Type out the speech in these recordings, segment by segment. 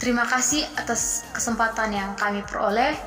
Terima kasih atas kesempatan yang kami peroleh.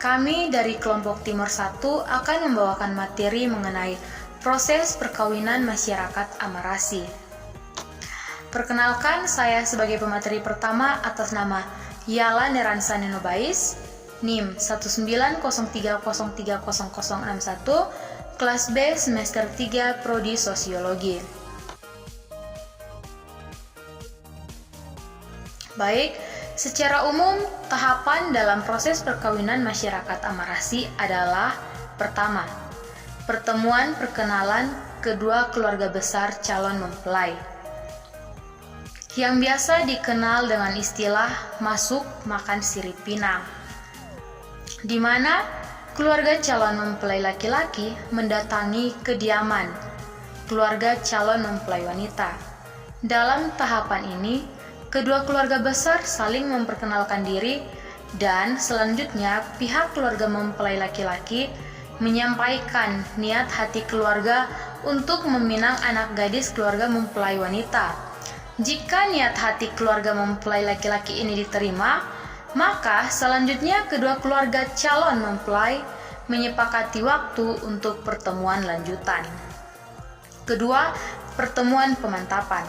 Kami dari kelompok Timur 1 akan membawakan materi mengenai proses perkawinan masyarakat Amarasi. Perkenalkan, saya sebagai pemateri pertama atas nama Yala Neransa Nenobais, NIM 19030300061, kelas B semester 3 Prodi Sosiologi. Baik, secara umum, tahapan dalam proses perkawinan masyarakat Amarasi adalah: pertama, pertemuan perkenalan kedua keluarga besar calon mempelai, yang biasa dikenal dengan istilah masuk makan sirip pinang, di mana keluarga calon mempelai laki-laki mendatangi kediaman keluarga calon mempelai wanita. Dalam tahapan ini, kedua keluarga besar saling memperkenalkan diri, dan selanjutnya pihak keluarga mempelai laki-laki menyampaikan niat hati keluarga untuk meminang anak gadis keluarga mempelai wanita. Jika niat hati keluarga mempelai laki-laki ini diterima, maka selanjutnya kedua keluarga calon mempelai menyepakati waktu untuk pertemuan lanjutan. Kedua, pertemuan pemantapan.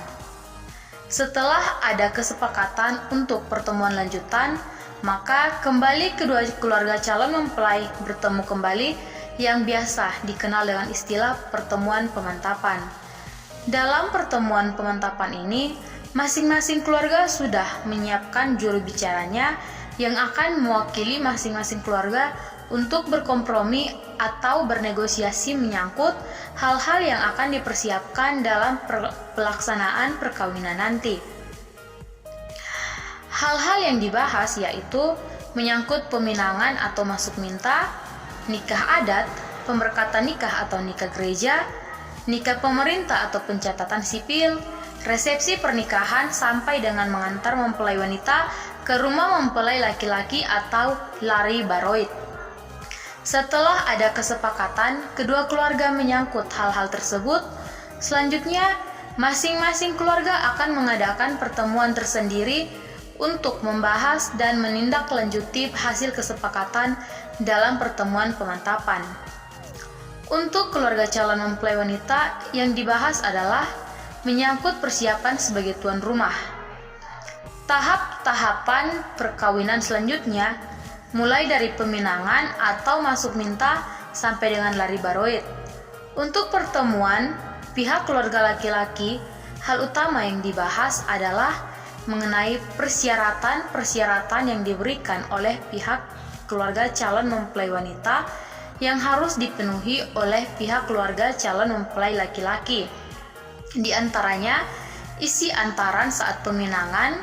Setelah ada kesepakatan untuk pertemuan lanjutan, maka kembali kedua keluarga calon mempelai bertemu kembali, yang biasa dikenal dengan istilah pertemuan pemantapan. Dalam pertemuan pemantapan ini, masing-masing keluarga sudah menyiapkan juru bicaranya yang akan mewakili masing-masing keluarga untuk berkompromi atau bernegosiasi menyangkut hal-hal yang akan dipersiapkan dalam pelaksanaan perkawinan nanti. Hal-hal yang dibahas yaitu menyangkut peminangan atau masuk minta, nikah adat, pemberkatan nikah atau nikah gereja, nikah pemerintah atau pencatatan sipil, resepsi pernikahan sampai dengan mengantar mempelai wanita ke rumah mempelai laki-laki atau lari baroid. Setelah ada kesepakatan kedua keluarga menyangkut hal-hal tersebut, selanjutnya masing-masing keluarga akan mengadakan pertemuan tersendiri untuk membahas dan menindaklanjuti hasil kesepakatan dalam pertemuan pemantapan. Untuk keluarga calon mempelai wanita, yang dibahas adalah menyangkut persiapan sebagai tuan rumah. Tahap-tahapan perkawinan selanjutnya mulai dari peminangan atau masuk minta sampai dengan lari baroid. Untuk pertemuan pihak keluarga laki-laki, hal utama yang dibahas adalah mengenai persyaratan yang diberikan oleh pihak keluarga calon mempelai wanita yang harus dipenuhi oleh pihak keluarga calon mempelai laki-laki. Di antaranya, isi antaran saat peminangan,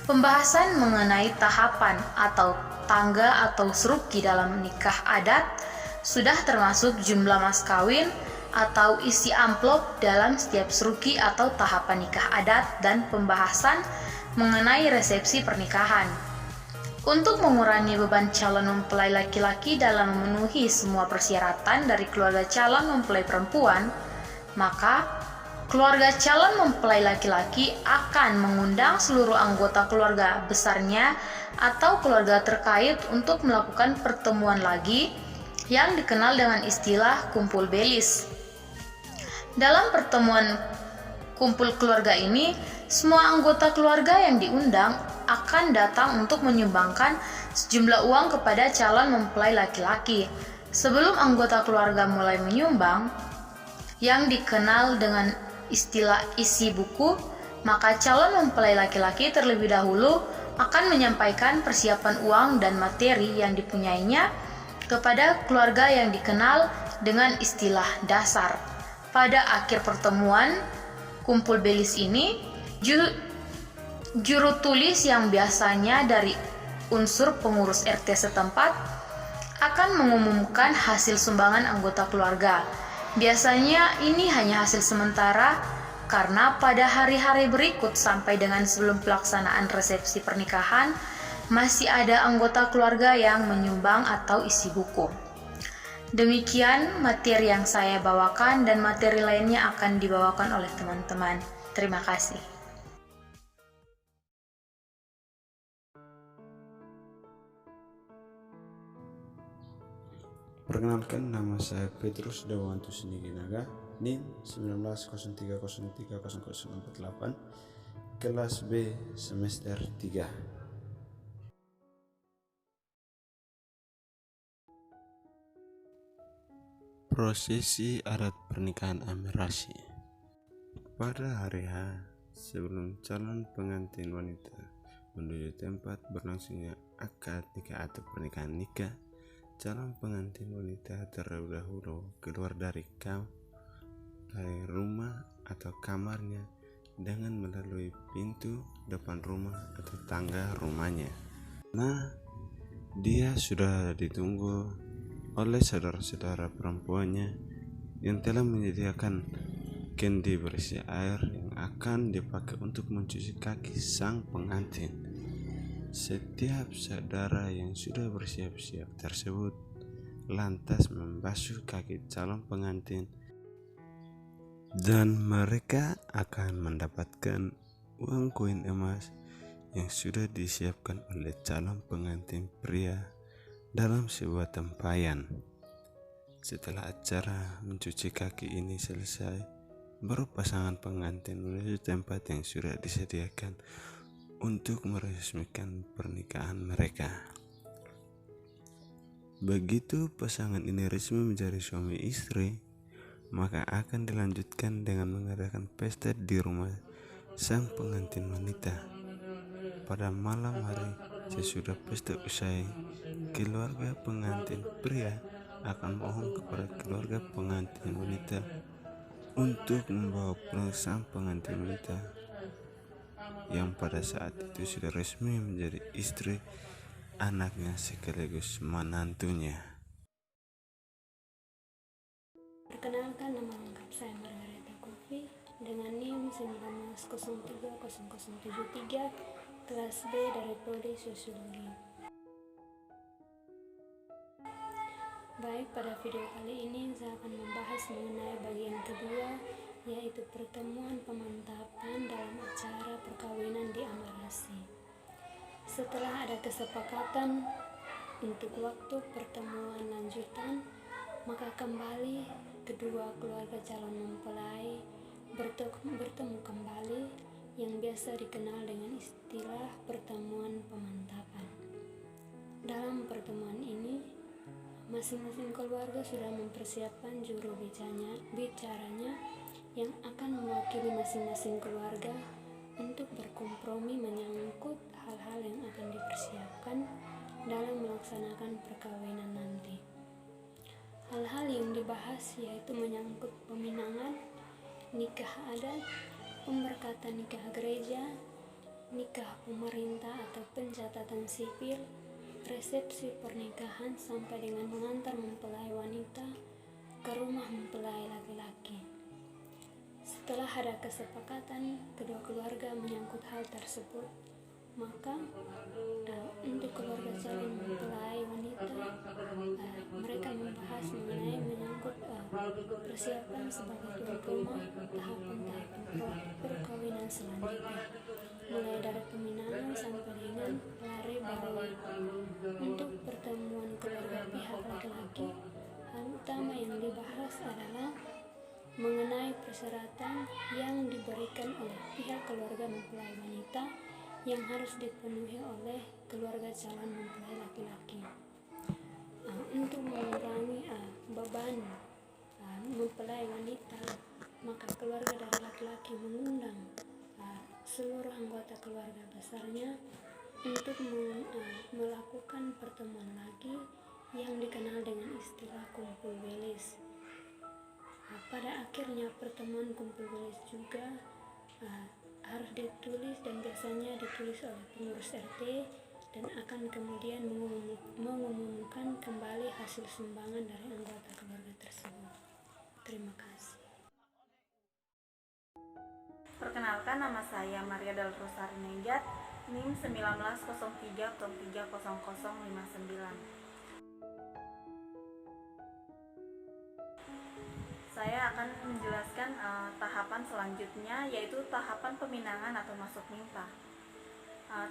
pembahasan mengenai tahapan atau tangga atau seruki dalam nikah adat, sudah termasuk jumlah mas kawin atau isi amplop dalam setiap seruki atau tahapan nikah adat, dan pembahasan mengenai resepsi pernikahan. Untuk mengurangi beban calon mempelai laki-laki dalam memenuhi semua persyaratan dari keluarga calon mempelai perempuan, maka keluarga calon mempelai laki-laki akan mengundang seluruh anggota keluarga besarnya atau keluarga terkait untuk melakukan pertemuan lagi yang dikenal dengan istilah kumpul belis. Dalam pertemuan kumpul keluarga ini, semua anggota keluarga yang diundang akan datang untuk menyumbangkan sejumlah uang kepada calon mempelai laki-laki. Sebelum anggota keluarga mulai menyumbang, yang dikenal dengan istilah isi buku, maka calon mempelai laki-laki terlebih dahulu akan menyampaikan persiapan uang dan materi yang dipunyainya kepada keluarga yang dikenal dengan istilah dasar. Pada akhir pertemuan kumpul belis ini, juru tulis yang biasanya dari unsur pengurus RT setempat akan mengumumkan hasil sumbangan anggota keluarga. Biasanya ini hanya hasil sementara, karena pada hari-hari berikut sampai dengan sebelum pelaksanaan resepsi pernikahan, masih ada anggota keluarga yang menyumbang atau isi buku. Demikian materi yang saya bawakan, dan materi lainnya akan dibawakan oleh teman-teman. Terima kasih. Perkenalkan, nama saya Petrus Dawanto Siniginaga, NIM 1903030048, kelas B semester 3. Prosesi adat pernikahan Amerasi. Pada hari H sebelum calon pengantin wanita menuju tempat berlangsungnya akad nikah atau pernikahan nikah, calon pengantin wanita terlebih dahulu keluar dari rumah atau kamarnya dengan melalui pintu depan rumah atau tangga rumahnya. Nah, dia sudah ditunggu oleh saudara-saudara perempuannya yang telah menyediakan kendi berisi air yang akan dipakai untuk mencuci kaki sang pengantin. Setiap saudara yang sudah bersiap-siap tersebut lantas membasuh kaki calon pengantin, dan mereka akan mendapatkan uang koin emas yang sudah disiapkan oleh calon pengantin pria dalam sebuah tempayan. Setelah acara mencuci kaki ini selesai, baru pasangan pengantin menuju tempat yang sudah disediakan untuk meresmikan pernikahan mereka. Begitu pasangan ini resmi menjadi suami istri, maka akan dilanjutkan dengan mengadakan pesta di rumah sang pengantin wanita. Pada malam hari sesudah pesta usai, keluarga pengantin pria akan mohon kepada keluarga pengantin wanita untuk membawa pulang sang pengantin wanita yang pada saat itu sudah resmi menjadi istri anaknya sekaligus menantunya. Perkenalkan, nama lengkap saya Margareta Kofi dengan NIM 19030073, kelas B dari Prodi Sosiologi. Baik, pada video kali ini saya akan membahas mengenai bagian kedua, yaitu pertemuan pemantapan dalam acara perkawinan di Amerasi. Setelah ada kesepakatan untuk waktu pertemuan lanjutan, maka kembali kedua keluarga calon mempelai bertemu kembali, yang biasa dikenal dengan istilah pertemuan pemantapan. Dalam pertemuan ini, masing-masing keluarga sudah mempersiapkan juru bicaranya yang akan mewakili masing-masing keluarga untuk berkompromi menyangkut hal-hal yang akan dipersiapkan dalam melaksanakan perkawinan nanti. Hal-hal yang dibahas yaitu menyangkut peminangan, nikah adat, pemberkatan nikah gereja, nikah pemerintah atau pencatatan sipil, resepsi pernikahan sampai dengan mengantar mempelai wanita ke rumah mempelai laki-laki. Setelah ada kesepakatan kedua keluarga menyangkut hal tersebut, maka untuk keluarga calon mempelai wanita, mereka membahas mengenai menyangkut persiapan sebagai tuan rumah tahapan perkawinan selanjutnya, mulai dari peminangan sampai dengan lari baroit. Untuk pertemuan keluarga pihak laki-laki, hal utama yang dibahas adalah mengenai persyaratan yang diberikan oleh pihak keluarga mempelai wanita yang harus dipenuhi oleh keluarga calon mempelai laki-laki. Untuk mengurangi beban mempelai wanita, maka keluarga dari laki-laki mengundang seluruh anggota keluarga besarnya untuk melakukan pertemuan lagi yang dikenal dengan istilah kumpul belis. Pada akhirnya pertemuan kumpul belis juga harus ditulis, dan biasanya ditulis oleh pengurus RT, dan akan kemudian mengumumkan kembali hasil sumbangan dari anggota keluarga tersebut. Terima kasih. Perkenalkan, nama saya Maria Del Rosari Nenjat, NIM 1903.30059. Saya akan menjelaskan tahapan selanjutnya, yaitu tahapan peminangan atau masuk minta.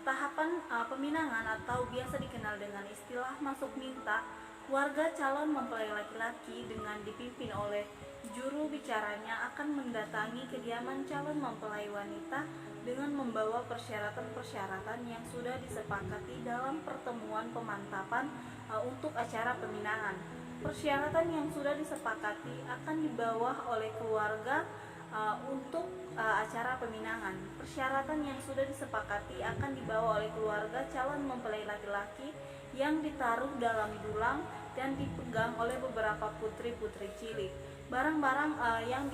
Tahapan peminangan atau biasa dikenal dengan istilah masuk minta Keluarga calon mempelai laki-laki dengan dipimpin oleh juru bicaranya akan mendatangi kediaman calon mempelai wanita dengan membawa persyaratan-persyaratan yang sudah disepakati dalam pertemuan pemantapan untuk acara peminangan. Persyaratan yang sudah disepakati akan dibawa oleh keluarga untuk acara peminangan. Persyaratan yang sudah disepakati akan dibawa oleh keluarga calon mempelai laki-laki yang ditaruh dalam dulang dan dipegang oleh beberapa putri-putri cilik. Barang-barang yang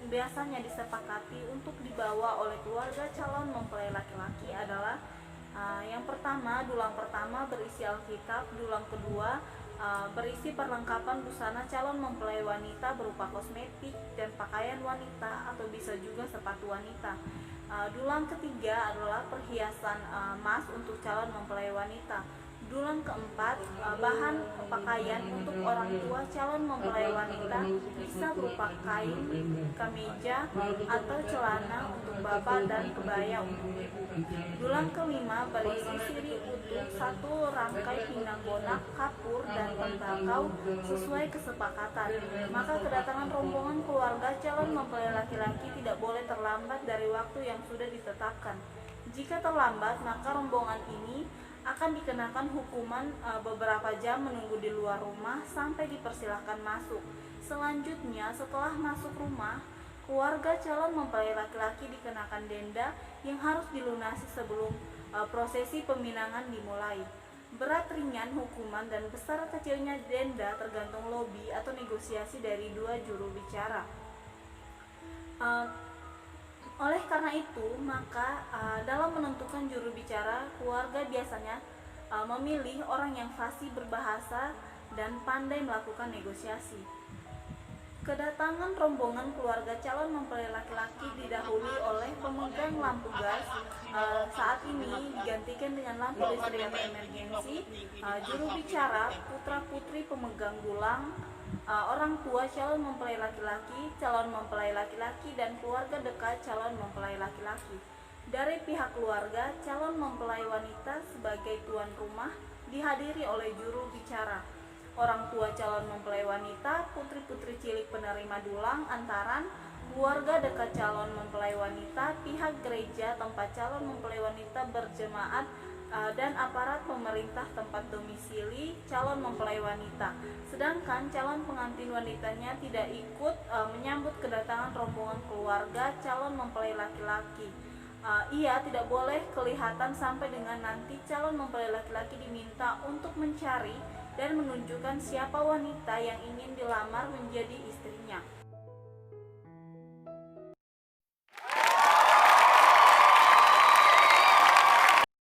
biasanya disepakati untuk dibawa oleh keluarga calon mempelai laki-laki adalah yang pertama, dulang pertama berisi Alkitab, dulang kedua berisi perlengkapan busana calon mempelai wanita berupa kosmetik dan pakaian wanita atau bisa juga sepatu wanita. Dulang ketiga adalah perhiasan emas untuk calon mempelai wanita. Dulang keempat, bahan pakaian untuk orang tua calon mempelai wanita bisa berupa kain, kemeja, atau celana untuk bapak dan kebaya untuk ibu. Dulang kelima berisi sirih utuh, satu rangkai pindang bonak, kapur, dan tembakau sesuai kesepakatan. Maka kedatangan rombongan keluarga calon mempelai laki-laki tidak boleh terlambat dari waktu yang sudah ditetapkan. Jika terlambat, maka rombongan ini akan dikenakan hukuman beberapa jam menunggu di luar rumah sampai dipersilahkan masuk. Selanjutnya, setelah masuk rumah, keluarga calon mempelai laki-laki dikenakan denda yang harus dilunasi sebelum prosesi peminangan dimulai. Berat ringan hukuman dan besar kecilnya denda tergantung lobi atau negosiasi dari dua juru bicara. Oleh karena itu, maka dalam menentukan juru bicara, keluarga biasanya memilih orang yang fasih berbahasa dan pandai melakukan negosiasi. Kedatangan rombongan keluarga calon mempelai laki-laki didahului oleh pemegang lampu gas. Saat ini digantikan dengan lampu listrik atau emergensi. Juru bicara, putra-putri pemegang dulang, orang tua calon mempelai laki-laki, calon mempelai laki-laki, dan keluarga dekat calon mempelai laki-laki. Dari pihak keluarga, calon mempelai wanita sebagai tuan rumah dihadiri oleh juru bicara. Orang tua calon mempelai wanita, putri-putri cilik penerima dulang antaran, keluarga dekat calon mempelai wanita, pihak gereja tempat calon mempelai wanita berjemaat, dan aparat pemerintah tempat domisili calon mempelai wanita. Sedangkan calon pengantin wanitanya tidak ikut menyambut kedatangan rombongan keluarga calon mempelai laki-laki. Ia tidak boleh kelihatan sampai dengan nanti calon mempelai laki-laki diminta untuk mencari dan menunjukkan siapa wanita yang ingin dilamar menjadi istrinya.